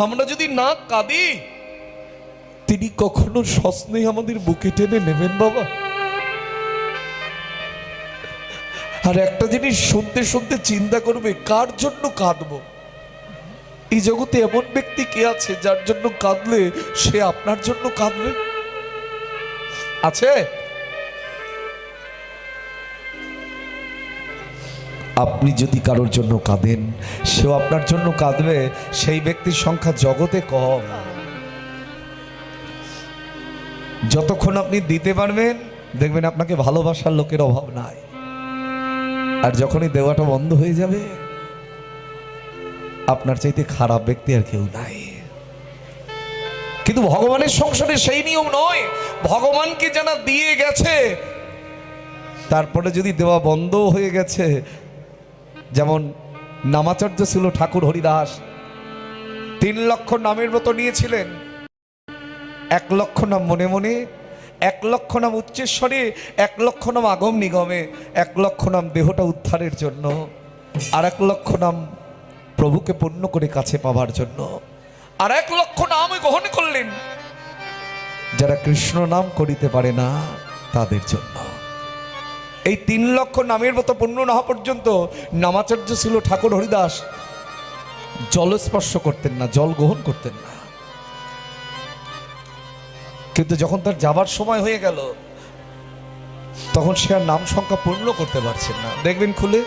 আমরা যদি না কাঁদি, তিনি কখনো সস্নেহ আমাদের বুকে টেনে নেবেন বাবা। আর একটা জিনিস শুনতে শুনতে চিন্তা করবে, কার জন্য কাঁদবো? এই জগতে এমন ব্যক্তি কে আছে যার জন্য কাঁদলে সে আপনার জন্য কাঁদবে? আছে? আপনি যদি কারোর জন্য কাঁদেন, সেও আপনার জন্য কাঁদবে। সেই ব্যক্তির সংখ্যা জগতে কম। যতক্ষণ আপনি দিতে পারবেন, দেখবেন আপনাকে ভালোবাসার লোকের অভাব নাই। আর যখনই দেওয়াটা বন্ধ হয়ে যাবে, আপনার চাইতে খারাপ ব্যক্তি আর কেউ নাই। কিন্তু ভগবানের সংসারে সেই নিয়ম নয়। ভগবানকে যারা দিয়ে গেছে, তারপরে যদি দেওয়া বন্ধ হয়ে গেছে, যেমন নামাচার্য ছিল ঠাকুর হরিদাস, 3 লক্ষ নামের মতো নিয়েছিলেন। 1 লক্ষ নাম মনে মনে, 1 লক্ষ নাম উচ্চেশ্বরে, 1 লক্ষ নাম আগম নিগমে, 1 লক্ষ নাম দেহটা উদ্ধারের জন্য, আর 1 লক্ষ নাম প্রভুকে পূর্ণ করে কাছে পাওয়ার জন্য, আর 1 লক্ষ নাম গ্রহণ করলেন যারা কৃষ্ণ নাম করিতে পারে না তাদের জন্য। এই 3 লক্ষ নামের মতো পূর্ণ না হওয়া পর্যন্ত নামাচার্য ছিল ঠাকুর হরিদাস জল স্পর্শ করতেন না, জল গ্রহণ করতেন না। কিন্তু যখন তার যাবার সময় হয়ে গেল, তখন সে আর নাম সংখ্যা পূর্ণ করতে পারছেন না। দেখবেন খুলে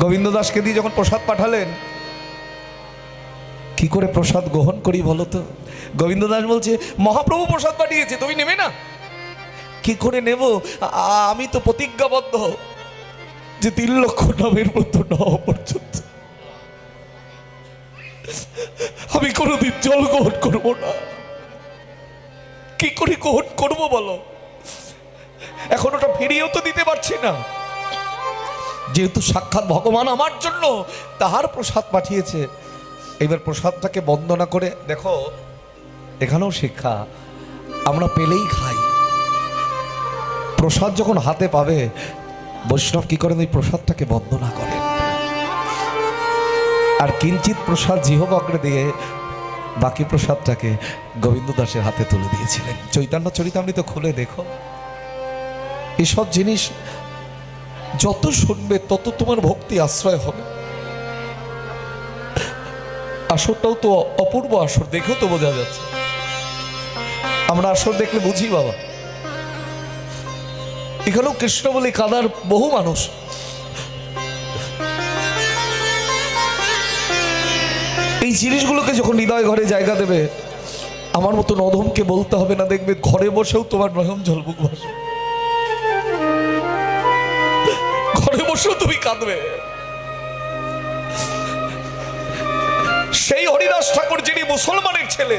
গোবিন্দ দাসকে দিয়ে যখন প্রসাদ পাঠালেন, কি করে প্রসাদ গ্রহণ করি বলো তো? গোবিন্দ দাস বলছে, মহাপ্রভু প্রসাদ পাঠিয়েছে, তুমি নেবে না? কি করে নেব? আমি তো প্রতিজ্ঞাবদ্ধ যে 3 লক্ষ নামের মতো না হওয়া পর্যন্ত আমি কোনোদিন জল গ্রহণ করবো না। কি করে গ্রহণ করবো বলো? এখন ওটা ফিরিয়েও তো দিতে পারছি না। যেহেতু সাক্ষাৎ ভগবান আমার জন্য তাহার প্রসাদ পাঠিয়েছে, এবার প্রসাদটাকে বন্দনা করে দেখো। এখানেও শিক্ষা, আমরা পেলেই খাই। প্রসাদ যখন হাতে পাবে, বৈষ্ণব কি করেন? ওই প্রসাদটাকে বন্দনা করেন। আর কিঞ্চিত প্রসাদ জিহ্বগ্রে দিয়ে বাকি প্রসাদটাকে গোবিন্দ দাসের হাতে তুলে দিয়েছিলেন। চৈতন্য চরিতামৃত খুলে দেখো। এসব জিনিস যত শুনবে তত তোমার ভক্তি আশ্রয় হবে। আসরটাও তো অপূর্ব আসর, দেখেও তো বোঝা যাচ্ছে। আমরা আসর দেখলে বুঝি বাবা, এখানেও কৃষ্ণ বলে কাদার বহু মানুষ। এই জিনিসগুলোকে যখন হৃদয় ঘরে জায়গা দেবে, আমার মতো অধমকে বলতে হবে না, দেখবে ঘরে বসেও তোমার নয়ন জল বুক ভাসবে, ঘরে বসেও তুমি কাঁদবে। সেই হরিদাস ঠাকুর যিনি মুসলমানের ছেলে,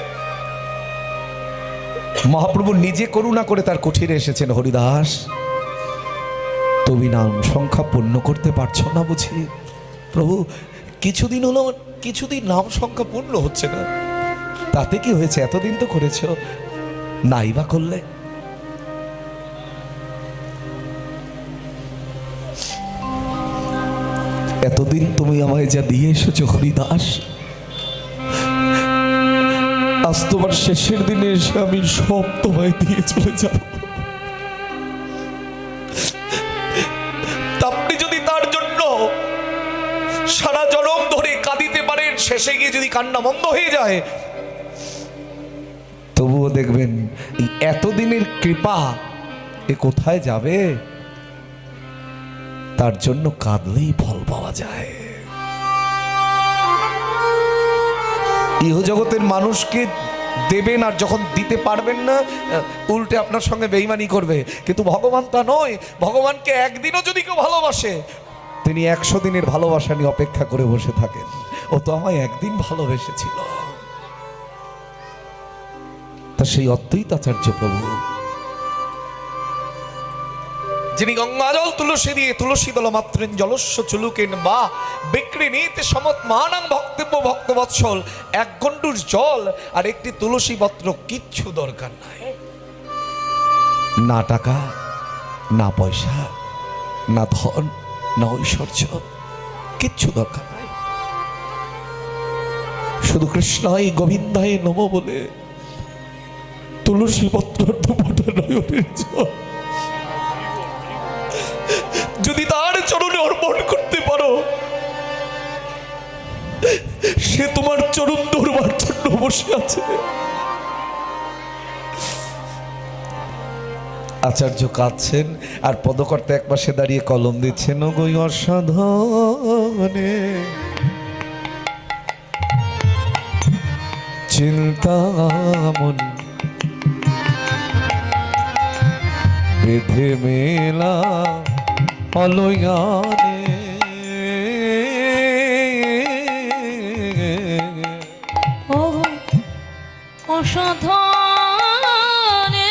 মহাপ্রভু নিজে করুণা করে তার কুঠিরে এসেছেন। হরিদাস, তুমি নাম সংখ্যা পূর্ণ করতে পারছো না বুঝি? প্রভু, কিছুদিন হলো, কিছুদিন নাম সংখ্যা পূর্ণ হচ্ছে না। তাতে কি হয়েছে? এতদিন তো করেছ, নাই বা করলে? এতদিন তুমি আমায় যা দিয়ে এসেছো হরিদাস, আজ তোমার শেষের দিনে এসে আমি সব তোমায় দিয়ে চলে যাব। আপনি যদি তার জন্য সারা জনম ধরে কাঁদিতে পারেন, শেষে গিয়ে যদি কান্না বন্ধ হয়ে যায়, তবুও দেখবেন এই এতদিনের কৃপা এ কোথায় যাবে? তার জন্য কাঁদলেই ফল পাওয়া যায়। ইহজগতের মানুষকে দেবেন, আর যখন দিতে পারবেন না, উল্টে আপনার সঙ্গে বেঈমানি করবে। কিন্তু ভগবান তা নয়। ভগবানকে একদিনও যদি কেউ ভালোবাসে, তিনি 100 দিনের ভালোবাসা নিয়ে অপেক্ষা করে বসে থাকেন। ও তো আমায় একদিন ভালোবেসেছিল। তা সেই অদ্বৈতাচার্য প্রভু, যিনি গঙ্গাজল তুলসী দিয়ে তুলসী দল মাত্রেন জলস্য চুলুকেন বা বিক্রি নিতে সমত মানাং ভক্তব্য ভক্তবৎসল, 1 গণ্ডুর জল আর একটি তুলসী পত্র, কিচ্ছু দরকার নাই। না টাকা, না পয়সা, না ধন, না ঐশ্বর্য, কিচ্ছু দরকার নাই। শুধু কৃষ্ণায় গোবিন্দায় নম বলে তুলসী পত্র নয়নের জল যদি তার চরণে অর্পণ করতে পারো, সে তোমার চরণ ধরবার জন্য বসে আছে। আচার্য কাঁদছেন আর পদকর্তা এক পাশে দাঁড়িয়ে কলম দিচ্ছেন। গই অসাধনে চিন্তামন বেঁধে মেলা অলয়ানে অসাধনে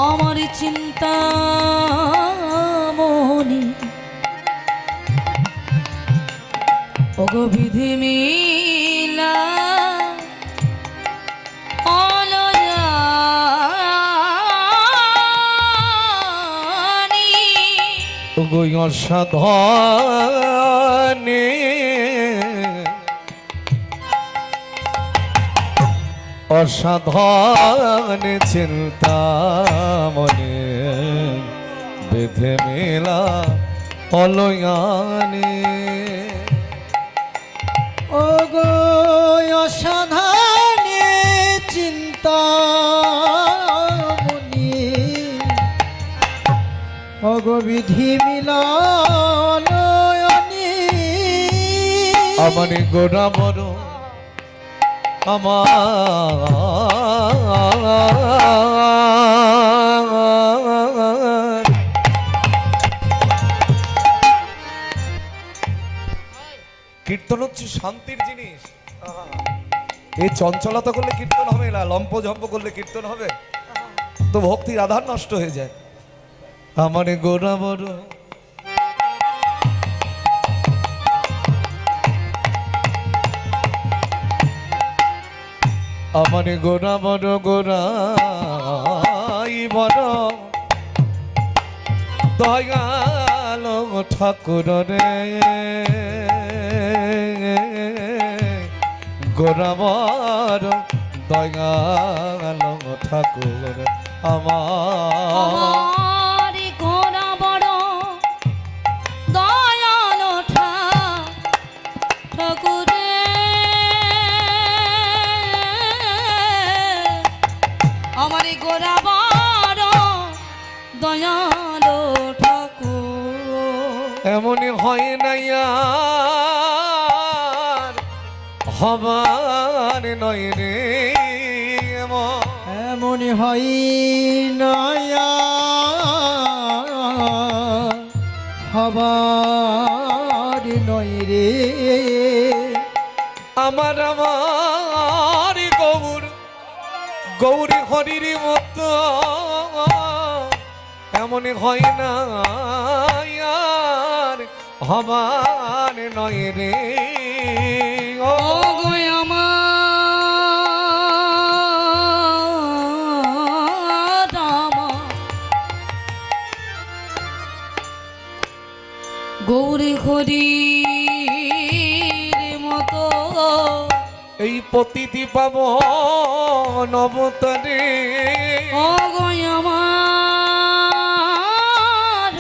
আমার চিন্তা মনে অগবিধি মিলা গই অসাধনে অসাধনে চিন্তা মনে বেঁধে মেলা অলয়ানে। ও গো অসাধনে চিন্তা মনি অগবিধি মিলনয়নি আমার গোড়া বড় আমার কীর্তন হচ্ছে শান্তির জিনিস। এই চঞ্চলতা করলে কীর্তন হবে না, লম্প ঝম্প করলে কীর্তন হবে, তো ভক্তির আধার নষ্ট হয়ে যায়। আমার গোড়া বড় আমার গোড়া বড় গোড়াই বড় দয়াল ঠাকুর রে গোড়া বড় দয়াল ঠাকুর আমার গোড়া বড় দয়াল ঠাকুর আমার গোড়া বড় দয়াল ঠাকুর এমনই হয় না আর হবার নয় রে এমনি হয় নয়া হবার নয় রে আমার আমার গৌর গৌরী হরির মতো এমনই হয় না আর হবার নয় রে ও গো আমার গৌরী হরির মতো এই পতিতি পাব নবতরে ও গো আমার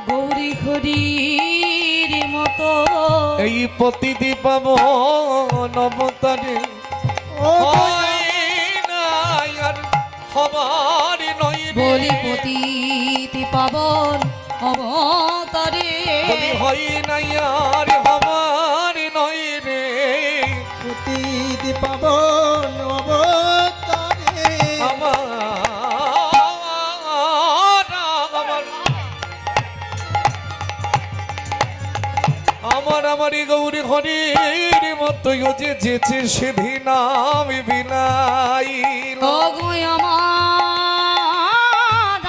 গৌরী হরির মতো এই পতিতি পাব নবতরে হবার নয় বলি পতিতি পাবন অবতারে বলি হয় না আর হবার নয় রে প্রতীতি পাবন অবতারে আমার আমারই গৌরী হরির মতো যে যেছে সেদিন আমি বিলাই গো আমার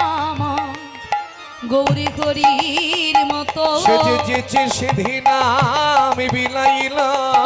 গৌরী হরির মতো সে যে যেছে সেদিন আমি বিলাইলাম